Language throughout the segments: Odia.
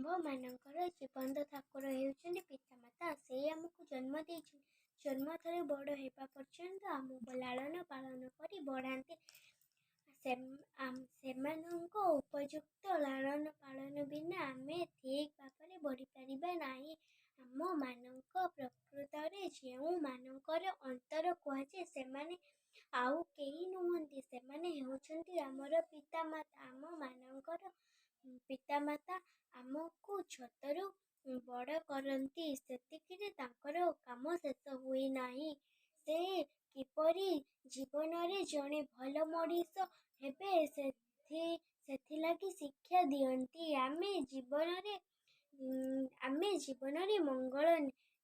ଆମ୍ଭମାନଙ୍କର ଜୀବନ୍ତ ଠାକୁର ହେଉଛନ୍ତି ପିତାମାତା। ସେ ଆମକୁ ଜନ୍ମ ଦେଇଛନ୍ତି। ଜନ୍ମ ଠାରୁ ବଡ଼ ହେବା ପର୍ଯ୍ୟନ୍ତ ଆମକୁ ଲାଳନ ପାଳନ କରି ବଢ଼ାନ୍ତି। ସେମାନଙ୍କ ଉପଯୁକ୍ତ ଲାଳନ ପାଳନ ବିନା ଆମେ ଠିକ୍ ଭାବରେ ବଢ଼ିପାରିବା ନାହିଁ। ଆମମାନଙ୍କ ପ୍ରକୃତରେ ଯେଉଁମାନଙ୍କର ଅନ୍ତର କୁହାଯାଏ ସେମାନେ ଆଉ କେହି ନୁହନ୍ତି। ସେମାନେ ହେଉଛନ୍ତି ଆମର ପିତାମାତା। ଆମମାନଙ୍କର ପିତାମାତା ଆମକୁ ଛୋଟରୁ ବଡ଼ କରନ୍ତି। ସେତିକିରେ ତାଙ୍କର କାମ ଶେଷ ହୁଏ ନାହିଁ। ସେ କିପରି ଜୀବନରେ ଜଣେ ଭଲ ମଣିଷ ହେବେ ସେଥିଲାଗି ଶିକ୍ଷା ଦିଅନ୍ତି। ଆମେ ଜୀବନରେ ମଙ୍ଗଳ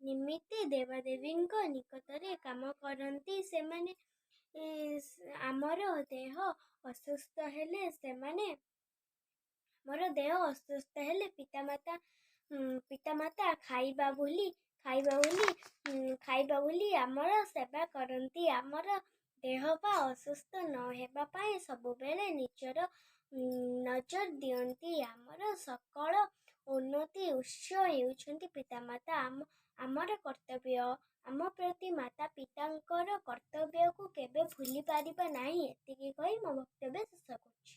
ନିମିତ୍ତ ଦେବାଦେବୀଙ୍କ ନିକଟରେ କାମ କରନ୍ତି। ସେମାନେ ଆମର ଦେହ ଅସୁସ୍ଥ ହେଲେ ପିତାମାତା ଖାଇବା ବୋଲି ଆମର ସେବା କରନ୍ତି। ଆମର ଦେହ ବା ଅସୁସ୍ଥ ନ ହେବା ପାଇଁ ସବୁବେଳେ ନଜର ଦିଅନ୍ତି। ଆମର ସକଳ ଉନ୍ନତି ଉତ୍ସ ହେଉଛନ୍ତି ପିତାମାତା। ଆମର କର୍ତ୍ତବ୍ୟ ଆମ ପ୍ରତି ମାତା ପିତାଙ୍କର କର୍ତ୍ତବ୍ୟକୁ କେବେ ଭୁଲି ପାରିବା ନାହିଁ। ଏତିକି କହି ମୋ ବକ୍ତବ୍ୟ ଶେଷ କରୁଛି।